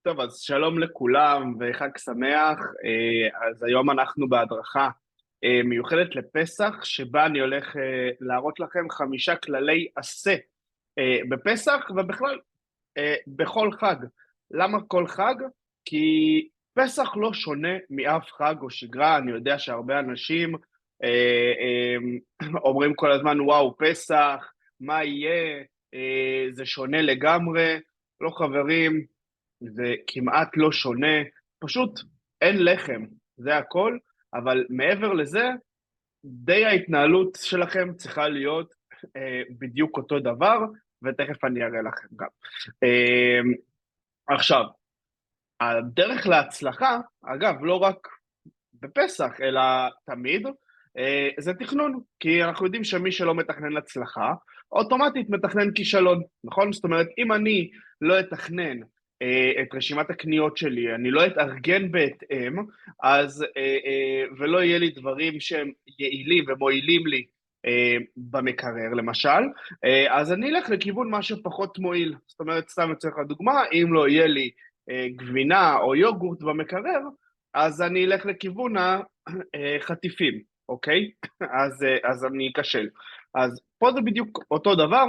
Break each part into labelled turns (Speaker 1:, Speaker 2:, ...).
Speaker 1: טוב, אז שלום לכולם וחג שמח. אז היום אנחנו בהדרכה מיוחדת לפסח, שבה אני הולך להראות לכם 5 כללי עשה בפסח ובכלל בכל חג. למה כל חג? כי פסח לא שונה מאף חג או שגרה. אני יודע שהרבה אנשים אומרים כל הזמן, וואו, פסח, מה יהיה? זה שונה לגמרי. לא חברים, זה כמעט לא שונה, פשוט אין לחם, זה הכל, אבל מעבר לזה, די ההתנהלות שלכם צריכה להיות בדיוק אותו דבר, ותכף אני אראה לכם גם. אה, עכשיו, הדרך להצלחה, אגב, לא רק בפסח, אלא תמיד, זה תכנון, כי אנחנו יודעים שמי שלא מתכנן הצלחה, אוטומטית מתכנן כישלון, נכון? זאת אומרת, אם אני לא אתכנן את רשימת הקניות שלי, אני לא אתארגן בהתאם, אז, ולא יהיה לי דברים שהם יעילים ומועילים לי במקרר, למשל, אז אני אלך לכיוון מה שפחות מועיל. זאת אומרת, סתם אצלך דוגמה, אם לא יהיה לי גבינה או יוגורט במקרר, אז אני אלך לכיוון החטיפים, אוקיי? אז אני אכשל. אז פה זה בדיוק אותו דבר,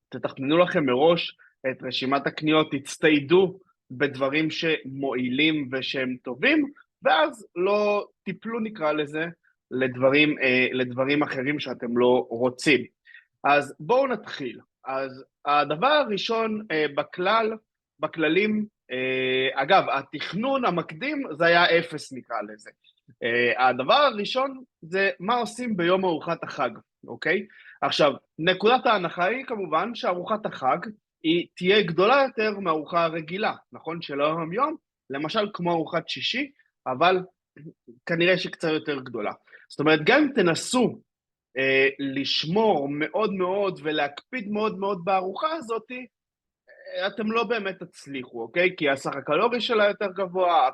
Speaker 1: תתכננו לכם מראש את רשימת הקניות, תצטיידו בדברים שמועילים ושהם טובים, ואז לא תיפלו, נקרא לזה, לדברים אחרים שאתם לא רוצים. אז בואו נתחיל. אז הדבר הראשון בכללים, אגב, התכנון המקדים זה היה 0, נקרא לזה. הדבר הראשון זה מה עושים ביום ארוחת החג, אוקיי? עכשיו, נקודת ההנחה היא כמובן שארוחת החג היא תהיה גדולה יותר מארוחה הרגילה, נכון? של היום, למשל כמו ארוחת שישי, אבל כנראה שקצת יותר גדולה. זאת אומרת, גם אם תנסו לשמור מאוד מאוד ולהקפיד מאוד מאוד בארוחה הזאת, אתם לא באמת תצליחו, אוקיי? כי הסך הקלורי שלה יותר גבוה,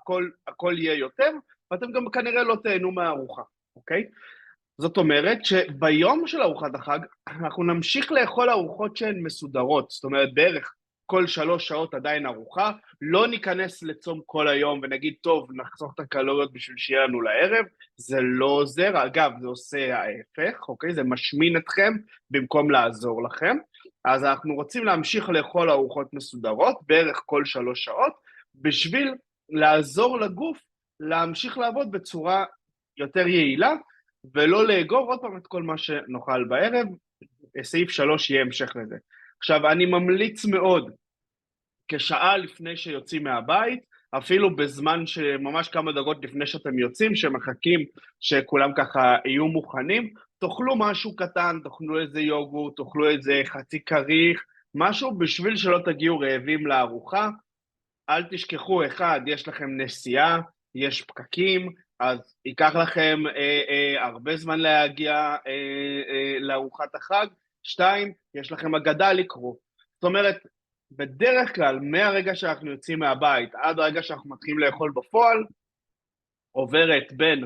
Speaker 1: הכל יהיה יותר, ואתם גם כנראה לא תהנו מהארוחה, אוקיי? זאת אומרת שביום של ארוחת החג אנחנו נמשיך לאכול ארוחות שהן מסודרות, זאת אומרת בערך כל 3 שעות עדיין ארוחה, לא ניכנס לצום כל היום ונגיד טוב נחסוך את הקלוריות בשביל שיהיה לנו לערב, זה לא עוזר, אגב זה עושה ההפך, אוקיי? זה משמין אתכם במקום לעזור לכם, אז אנחנו רוצים להמשיך לאכול ארוחות מסודרות בערך כל 3 שעות, בשביל לעזור לגוף להמשיך לעבוד בצורה יותר יעילה, ולא לאגור עוד פעם את כל מה שנאכל בערב. סעיף 3 יהיה המשך לזה. עכשיו, אני ממליץ מאוד, כשעה לפני שיוצאים מהבית, אפילו בזמן שממש כמה דקות לפני שאתם יוצאים, שמחכים שכולם ככה יהיו מוכנים, תאכלו משהו קטן, תאכלו איזה יוגורט, תאכלו איזה חצי כריך, משהו בשביל שלא תגיעו רעבים לארוחה. אל תשכחו, אחד, יש לכם נסיעה, יש פקקים, אז ייקח לכם הרבה זמן להגיע לארוחת החג. 2, יש לכם הגדה לקרוא. זאת אומרת, בדרך כלל, מהרגע שאנחנו יוצאים מהבית עד הרגע שאנחנו מתחילים לאכול בפועל, עוברת בין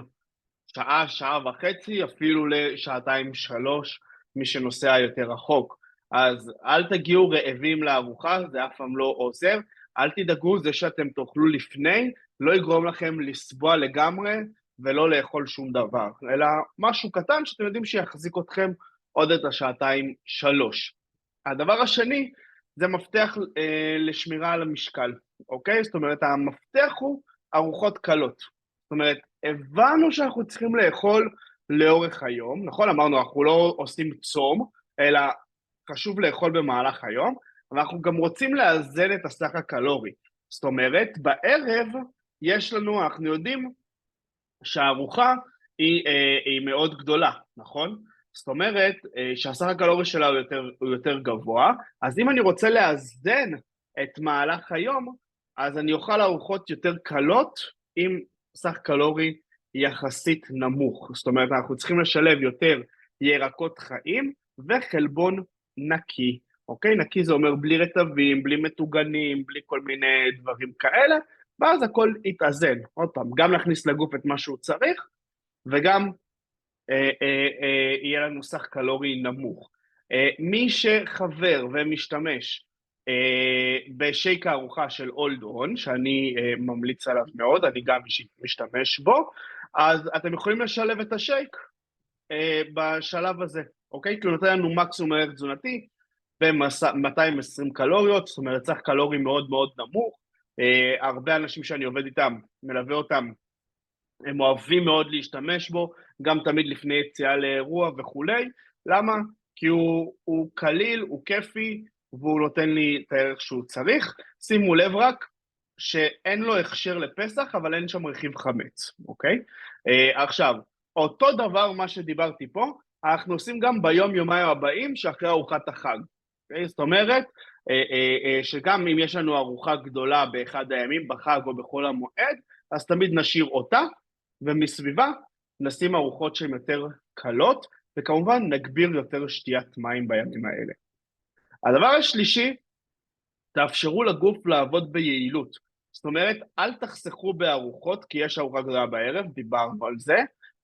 Speaker 1: שעה, שעה וחצי, אפילו לשעתיים, 3, מי שנוסע יותר רחוק. אז אל תגיעו רעבים לארוחה, זה אף פעם לא עוזר. אל תדאגו, זה שאתם תאכלו לפני, לא יגרום לכם לסבוע לגמרי, ולא לאכול שום דבר, אלא משהו קטן שאתם יודעים שיחזיק אתכם עוד את השעתיים, 3. הדבר השני, זה מפתח לשמירה על המשקל, אוקיי? זאת אומרת, המפתח הוא ארוחות קלות. זאת אומרת, הבנו שאנחנו צריכים לאכול לאורך היום, נכון? אמרנו, אנחנו לא עושים צום, אלא חשוב לאכול במהלך היום, ואנחנו גם רוצים לאזן את הסך הקלורי. זאת אומרת, בערב יש לנו, אנחנו יודעים שהארוחה היא מאוד גדולה, נכון? זאת אומרת, שהסך הקלורי שלה הוא יותר גבוה, אז אם אני רוצה לאזן את מהלך היום, אז אני אוכל ארוחות יותר קלות עם סך קלורי יחסית נמוך. זאת אומרת, אנחנו צריכים לשלב יותר ירקות חיים וחלבון נקי. אוקיי? נקי זה אומר בלי רטבים, בלי מטוגנים, בלי כל מיני דברים כאלה, ואז הכל יתאזן. עוד פעם, גם להכניס לגוף את מה שהוא צריך, וגם יהיה לנו סך קלורי נמוך. מי שחבר ומשתמש בשייק הארוחה של אולד און, שאני ממליץ עליו מאוד, אני גם אישית משתמש בו, אז אתם יכולים לשלב את השייק בשלב הזה, אוקיי? כי הוא נותן לנו מקסימום ערך תזונתי ב-220 קלוריות, זאת אומרת צריך קלורי מאוד מאוד נמוך. הרבה אנשים שאני עובד איתם, מלווה אותם, הם אוהבים מאוד להשתמש בו, גם תמיד לפני יציאה לאירוע וכולי. למה? כי הוא קליל, הוא כיפי, והוא נותן לי את הערך שהוא צריך. שימו לב רק שאין לו הכשר לפסח, אבל אין שם רכיב חמץ, אוקיי? עכשיו, אותו דבר מה שדיברתי פה, אנחנו עושים גם ביום-יומיים הבאים שאחרי ארוחת החג. אוקיי? זאת אומרת, שגם אם יש לנו ארוחה גדולה באחד הימים, בחג או בכל המועד, אז תמיד נשאיר אותה, ומסביבה נשים ארוחות שהן יותר קלות, וכמובן נגביר יותר שתיית מים בימים האלה. הדבר השלישי, תאפשרו לגוף לעבוד ביעילות. זאת אומרת, אל תחסכו בארוחות, כי יש ארוחה גדולה בערב, דיברנו על זה,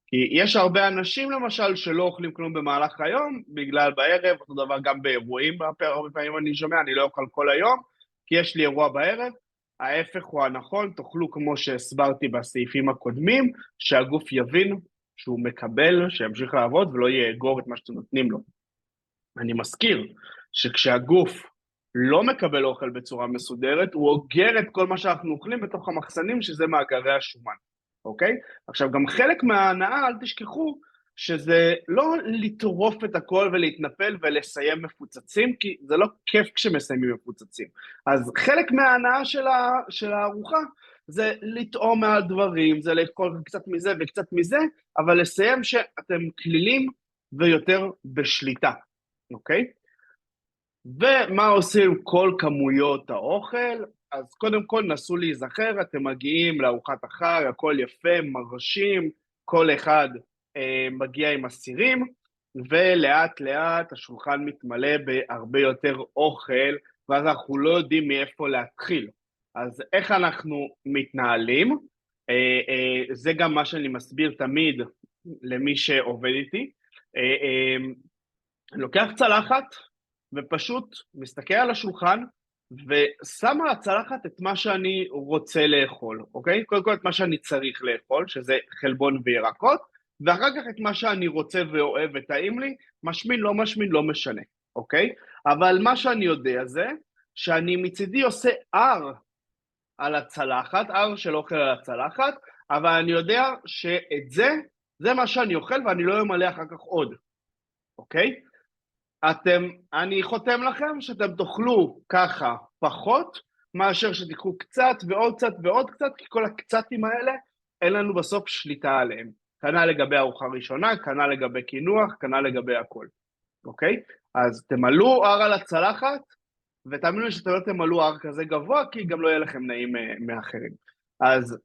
Speaker 1: כי יש הרבה אנשים למשל שלא אוכלים כלום במהלך היום, בגלל בערב, אותו דבר גם באירועים, הרבה פעמים אני שומע, אני לא אוכל כל היום, כי יש לי אירוע בערב, ההפך הוא הנכון, תאכלו כמו שהסברתי בסעיפים הקודמים, שהגוף יבין שהוא מקבל, שימשיך לעבוד ולא יאגור את מה שאתם נותנים לו. אני מזכיר שכשהגוף לא מקבל אוכל בצורה מסודרת, הוא אוגר את כל מה שאנחנו אוכלים בתוך המחסנים, שזה מאגרי השומן, אוקיי? עכשיו, גם חלק מההנאה, אל תשכחו, שזה לא לטרוף את הכל ולהתנפל ולסיים מפוצצים, כי זה לא כיף כשמסיימים מפוצצים. אז חלק מההנאה של הארוחה, זה לטעום מהדברים, זה לאכול קצת מזה וקצת מזה, אבל לסיים שאתם כלילים ויותר בשליטה, אוקיי? ומה עושים כל כמויות האוכל? אז קודם כל נסו להיזכר, אתם מגיעים לארוחת החג, הכל יפה, מרשים, כל אחד מגיע עם הסירים, ולאט לאט השולחן מתמלא בהרבה יותר אוכל, ואז אנחנו לא יודעים מאיפה להתחיל. אז איך אנחנו מתנהלים? זה גם מה שאני מסביר תמיד למי שעובד איתי. לוקח צלחת, ופשוט מסתכל על השולחן, ושם על הצלחת את מה שאני רוצה לאכול, אוקיי? קודם כל את מה שאני צריך לאכול, שזה חלבון וירקות, ואחר כך את מה שאני רוצה ואוהב וטעים לי, משמין, לא משנה, אוקיי? אבל מה שאני יודע זה, שאני מצידי עושה על הצלחת, של אוכל על הצלחת, אבל אני יודע שאת זה מה שאני אוכל, ואני לא אמלא אחר כך עוד, אוקיי? אני חותם לכם שאתם תאכלו ככה פחות, מאשר שתיקחו קצת ועוד קצת ועוד קצת, כי כל הקצתים האלה, אין לנו בסוף שליטה עליהם. כנ"ל לגבי ארוחה ראשונה, כנ"ל לגבי קינוח, כנ"ל לגבי הכל. אוקיי? אז תמלאו על הצלחת, ותאמינו שאתם לא תמלאו כזה גבוה, כי גם לא יהיה לכם נעים מאחרים. אז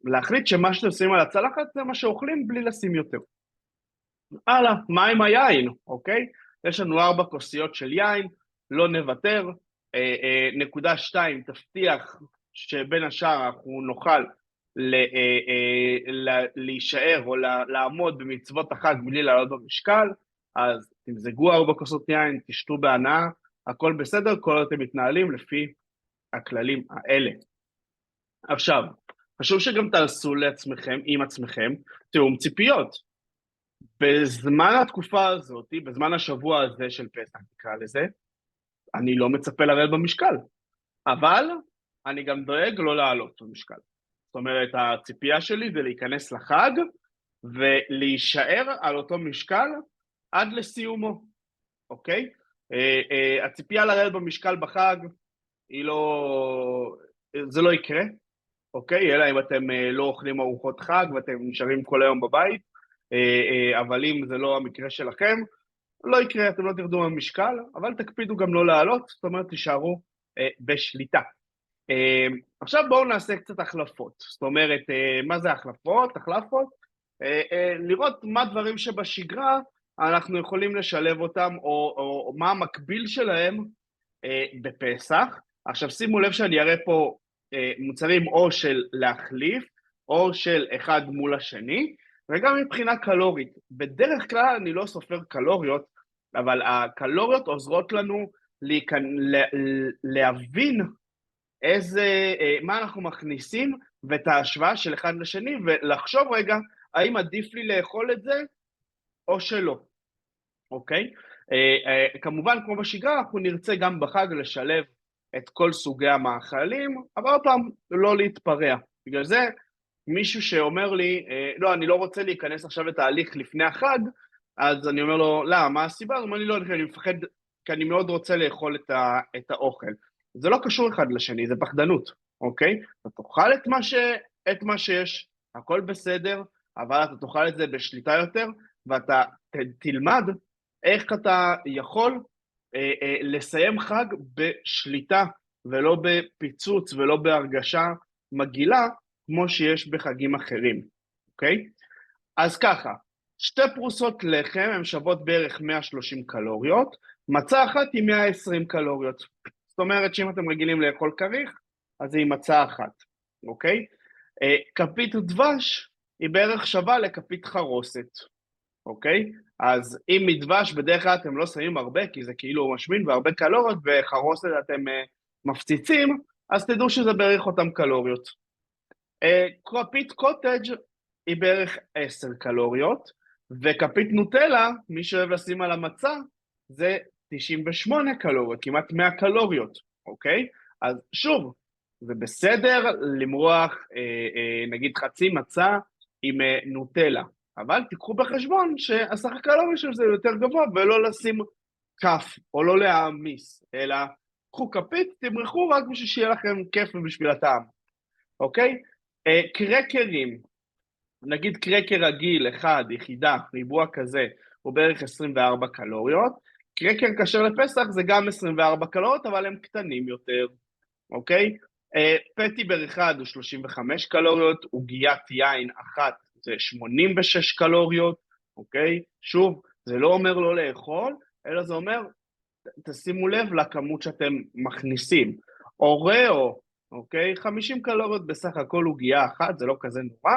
Speaker 1: להחליט שמה שאתם עושים על הצלחת, זה מה שאוכלים בלי לשים יותר. הלאה, מה עם היין, אוקיי? יש לנו 4 כוסיות של יין, לא נוותר. נקודה 2, תבטיח שבין השאר אנחנו נוכל להישאר או לעמוד במצוות החג בלי לעלות במשקל, אז תמזגו 4 כוסות יין, תשתו בהנאה, הכל בסדר, כל עוד אתם מתנהלים לפי הכללים האלה. עכשיו, חשוב שגם תעשו לעצמכם, עם עצמכם, תיאום ציפיות. בזמן התקופה הזאת, בזמן השבוע הזה של פסח, נקרא לזה, אני לא מצפה לרדת במשקל, אבל אני גם דואג לא לעלות במשקל. זאת אומרת, הציפייה שלי זה להיכנס לחג, ולהישאר על אותו משקל עד לסיומו, אוקיי? הציפייה לרדת במשקל בחג, זה לא יקרה, אוקיי? אלא אם אתם לא אוכלים ארוחות חג, ואתם נשארים כל היום בבית, אבל אם זה לא המקרה שלכם, לא יקרה, אתם לא תרדו במשקל, אבל תקפידו גם לא לעלות, זאת אומרת, תישארו בשליטה. עכשיו בואו נעשה קצת החלפות, זאת אומרת, מה זה החלפות? לראות מה דברים שבשגרה אנחנו יכולים לשלב אותם, או מה המקביל שלהם בפסח. עכשיו שימו לב שאני אראה פה מוצרים או של להחליף, או של אחד מול השני, וגם מבחינה קלורית. בדרך כלל אני לא סופר קלוריות, אבל הקלוריות עוזרות לנו להבין מה אנחנו מכניסים, ואת ההשוואה של אחד לשני, ולחשוב רגע, האם עדיף לי לאכול את זה, או שלא, אוקיי? כמובן, כמו בשגרה, אנחנו נרצה גם בחג לשלב את כל סוגי המאכלים, אבל עוד פעם, לא להתפרע. בגלל זה, מישהו שאומר לי, לא, אני לא רוצה להיכנס עכשיו לתהליך לפני החג, אז אני אומר לו, לא, מה הסיבה? הוא אומר לי, לא, אני מפחד, כי אני מאוד רוצה לאכול את האוכל. זה לא קשור אחד לשני, זה פחדנות, אוקיי? אתה תאכל את מה שיש, הכל בסדר, אבל אתה תאכל את זה בשליטה יותר, ואתה תלמד איך אתה יכול לסיים חג בשליטה, ולא בפיצוץ, ולא בהרגשה מגעילה, כמו שיש בחגים אחרים, אוקיי? אז ככה, שתי פרוסות לחם הן שוות בערך 130 קלוריות, מצה אחת היא 120 קלוריות. זאת אומרת שאם אתם רגילים לאכול כריך, אז היא מצה אחת, אוקיי? כפית דבש היא בערך שווה לכפית חרוסת, אוקיי? אז אם מדבש בדרך כלל אתם לא שמים הרבה, כי זה כאילו משמין והרבה קלוריות, וחרוסת אתם מפציצים, אז תדעו שזה בערך אותם קלוריות. כפית קוטג' היא בערך 10 קלוריות, וכפית נוטלה, מי שאוהב לשים על המצה, זה 98 קלוריות, כמעט 100 קלוריות, אוקיי? אז שוב, זה בסדר למרוח נגיד חצי מצה עם נוטלה, אבל תיקחו בחשבון שהסך הקלורי של זה יותר גבוה, ולא לשים כף, או לא להעמיס, אלא קחו כפית, תמרחו רק בשביל שיהיה לכם כיף ובשביל הטעם, אוקיי? קרקרים, נגיד קרקר רגיל, אחד, יחידה, ריבוע כזה, הוא בערך 24 קלוריות, קרקר כשר לפסח זה גם 24 קלוריות, אבל הם קטנים יותר, אוקיי? פטיבר אחד הוא 35 קלוריות, עוגיית יין אחת זה 86 קלוריות, אוקיי? שוב, זה לא אומר לא לאכול, אלא זה אומר, תשימו לב לכמות שאתם מכניסים. אוראו, אוקיי? 50 קלוריות בסך הכל עוגייה אחת, זה לא כזה נורא,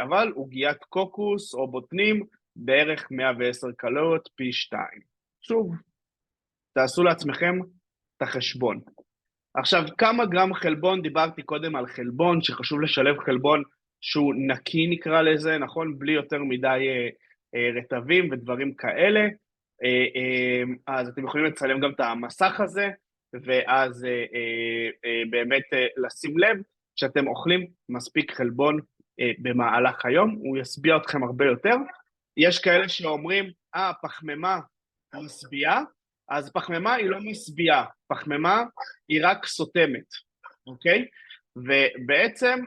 Speaker 1: אבל עוגיית קוקוס או בוטנים, בערך 110 קלוריות פי 2. שוב, תעשו לעצמכם את החשבון. עכשיו, כמה גרם חלבון, דיברתי קודם על חלבון, שחשוב לשלב חלבון שהוא נקי נקרא לזה, נכון? בלי יותר מדי רטבים ודברים כאלה. אז אתם יכולים לצלם גם את המסך הזה, ואז באמת לשים לב שאתם אוכלים מספיק חלבון במהלך היום, הוא ישביע אתכם הרבה יותר. יש כאלה שאומרים, פחמימה משביעה, אז פחמימה היא לא משביעה, פחמימה היא רק סותמת, אוקיי? ובעצם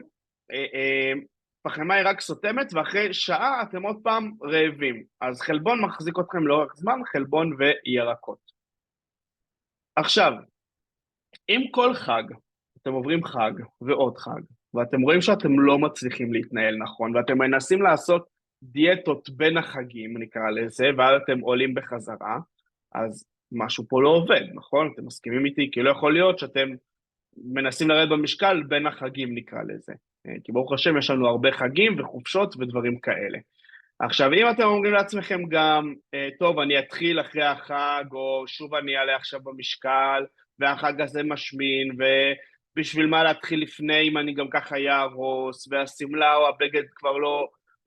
Speaker 1: פחמימה היא רק סותמת, ואחרי שעה אתם עוד פעם רעבים. אז חלבון מחזיק אתכם לאורך זמן, חלבון וירקות. עכשיו, אם כל חג, אתם עוברים חג ועוד חג, ואתם רואים שאתם לא מצליחים להתנהל נכון, ואתם מנסים לעשות דיאטות בין החגים, נקרא לזה, ואז אתם עולים בחזרה, אז משהו פה לא עובד, נכון? אתם מסכימים איתי? כי לא יכול להיות שאתם מנסים לרדת במשקל בין החגים, נקרא לזה. כי ברוך השם יש לנו הרבה חגים וחופשות ודברים כאלה. עכשיו, אם אתם אומרים לעצמכם גם, טוב, אני אתחיל אחרי החג, או שוב אני אעלה עכשיו במשקל, והחג הזה משמין, ובשביל מה להתחיל לפני אם אני גם ככה יהרוס, והסמלה או הבגד כבר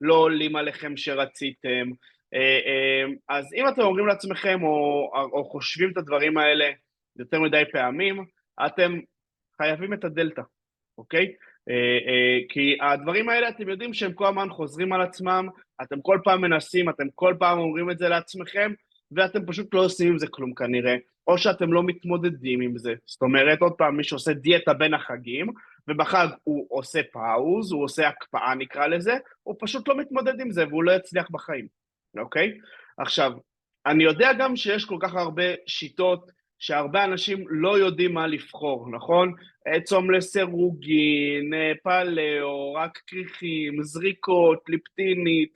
Speaker 1: לא עולים עליכם שרציתם. אז אם אתם אומרים לעצמכם, או חושבים את הדברים האלה יותר מדי פעמים, אתם חייבים את הדלתא, אוקיי? כי הדברים האלה אתם יודעים שהם כל הזמן חוזרים על עצמם, אתם כל פעם מנסים, אתם כל פעם אומרים את זה לעצמכם, ואתם פשוט לא עושים עם זה כלום כנראה, או שאתם לא מתמודדים עם זה. זאת אומרת, עוד פעם, מי שעושה דיאטה בין החגים, ובחג הוא עושה פאוז, הוא עושה הקפאה נקרא לזה, הוא פשוט לא מתמודד עם זה, והוא לא יצליח בחיים, אוקיי? עכשיו, אני יודע גם שיש כל כך הרבה שיטות, שהרבה אנשים לא יודעים מה לבחור, נכון? צום לסירוגין, פלאו, רק כריכים, זריקות, ליפטינית,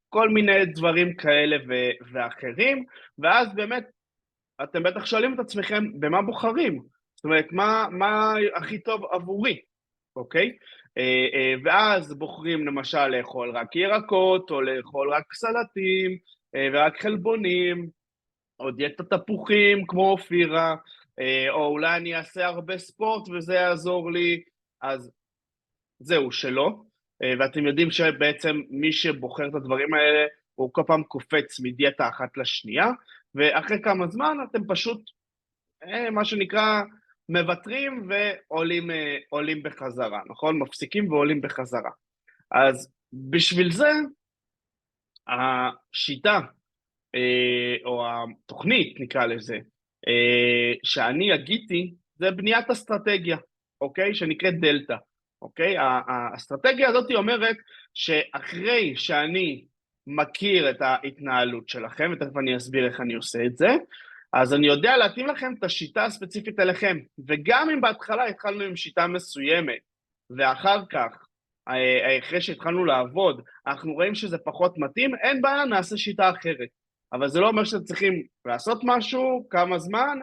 Speaker 1: כל מיני דברים כאלה ואחרים, ואז באמת אתם בטח שואלים את עצמכם במה בוחרים, זאת אומרת, מה הכי טוב עבורי, אוקיי? ואז בוחרים למשל לאכול רק ירקות, או לאכול רק סלטים, ורק חלבונים, או דיאטת תפוחים כמו אופירה, או אולי אני אעשה הרבה ספורט וזה יעזור לי, אז זהו, שלא. ואתם יודעים שבעצם מי שבוחר את הדברים האלה, הוא כל פעם קופץ מדיאטה אחת לשנייה, ואחרי כמה זמן אתם פשוט, מה שנקרא, מוותרים ועולים בחזרה, נכון? מפסיקים ועולים בחזרה. אז בשביל זה, השיטה, או התוכנית, נקרא לזה, שאני הגיתי, זה בניית אסטרטגיה, אוקיי? שנקראת דלתא, אוקיי? האסטרטגיה הזאת אומרת שאחרי שאני מכיר את ההתנהלות שלכם, ותכף אני אסביר איך אני עושה את זה, אז אני יודע להתאים לכם את השיטה הספציפית אליכם, וגם אם בהתחלה התחלנו עם שיטה מסוימת, ואחר כך, אחרי שהתחלנו לעבוד, אנחנו רואים שזה פחות מתאים, אין בעיה, נעשה שיטה אחרת. אבל זה לא אומר שאתם צריכים לעשות משהו, כמה זמן,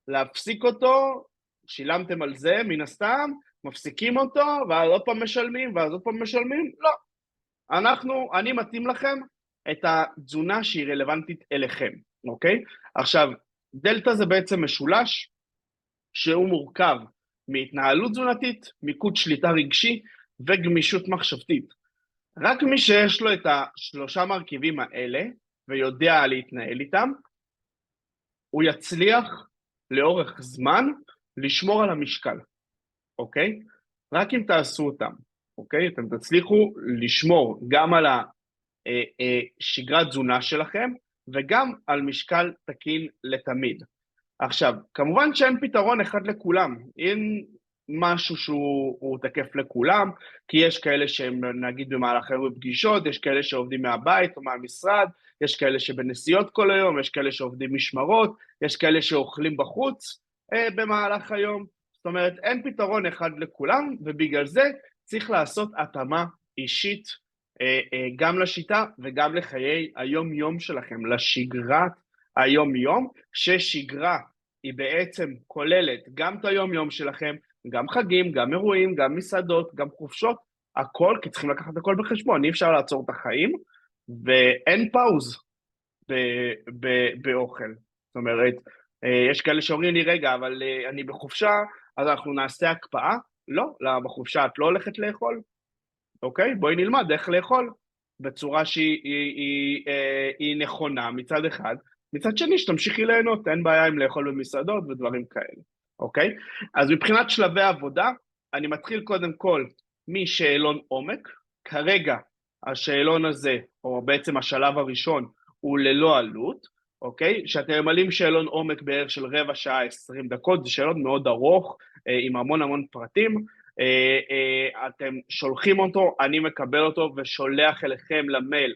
Speaker 1: להפסיק אותו, שילמתם על זה מן הסתם, מפסיקים אותו, ואז עוד פעם משלמים, ואז עוד פעם משלמים, לא. אני מתאים לכם את התזונה שהיא רלוונטית אליכם, אוקיי? עכשיו, דלתא זה בעצם משולש, שהוא מורכב מהתנהלות תזונתית, מיקוד שליטה רגשי וגמישות מחשבתית. רק מי שיש לו את השלושה מרכיבים האלה, ויודע להתנהל איתם, הוא יצליח לאורך זמן לשמור על המשקל, אוקיי? רק אם תעשו אותם, אוקיי? אתם תצליחו לשמור גם על השגרת תזונה שלכם, וגם על משקל תקין לתמיד. עכשיו, כמובן שאין פתרון אחד לכולם, אין משהו שהוא תקף לכולם, כי יש כאלה שהם נגיד במהלך היום בפגישות, יש כאלה שעובדים מהבית או מהמשרד, יש כאלה שבנסיעות כל היום, יש כאלה שעובדים משמרות, יש כאלה שאוכלים בחוץ במהלך היום, זאת אומרת אין פתרון אחד לכולם, ובגלל זה צריך לעשות התאמה אישית גם לשיטה וגם לחיי היום-יום שלכם, לשגרת היום-יום, ששגרה היא בעצם כוללת גם את היום-יום שלכם, גם חגים, גם אירועים, גם מסעדות, גם חופשות, הכל, כי צריכים לקחת הכל בחשבון, אי אפשר לעצור את החיים, ואין פאוז באוכל. זאת אומרת, יש כאלה שאומרים לי, רגע, אבל אני בחופשה, אז אנחנו נעשה הקפאה? לא, בחופשה את לא הולכת לאכול, אוקיי? בואי נלמד איך לאכול, בצורה שהיא נכונה מצד אחד, מצד שני שתמשיכי ליהנות, אין בעיה עם לאכול במסעדות ודברים כאלה, אוקיי? אז מבחינת שלבי העבודה, אני מתחיל קודם כל משאלון עומק, כרגע השאלון הזה, או בעצם השלב הראשון, הוא ללא עלות, אוקיי? שאתם ממלאים שאלון עומק בערך של רבע שעה, 20 דקות, זה שאלון מאוד ארוך, עם המון פרטים, אתם שולחים אותו, אני מקבל אותו ושולח אליכם למייל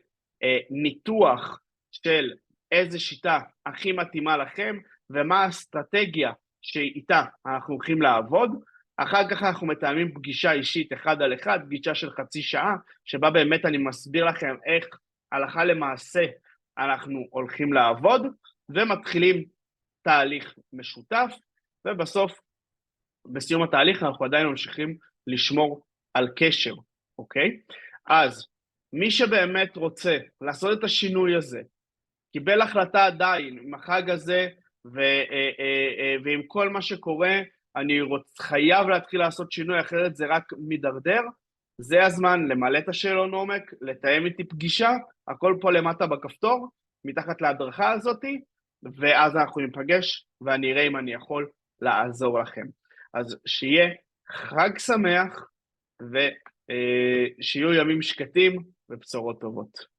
Speaker 1: ניתוח של איזה שיטה הכי מתאימה לכם, ומה האסטרטגיה שאיתה אנחנו הולכים לעבוד. אחר כך אנחנו מתאמים פגישה אישית אחד על אחד, פגישה של חצי שעה, שבה באמת אני מסביר לכם איך הלכה למעשה אנחנו הולכים לעבוד, ומתחילים תהליך משותף, ובסוף, בסיום התהליך אנחנו עדיין ממשיכים לשמור על קשר, אוקיי? אז מי שבאמת רוצה לעשות את השינוי הזה, קיבל החלטה עדיין עם החג הזה ועם כל מה שקורה, אני חייב להתחיל לעשות שינוי, אחרת זה רק מדרדר, זה הזמן למלא את השאלון עומק, לתאם איתי פגישה, הכל פה למטה בכפתור, מתחת להדרכה הזאת, ואז אנחנו ניפגש ואני אראה אם אני יכול לעזור לכם. אז שיהיה חג שמח ושיהיו ימים שקטים ובשורות טובות.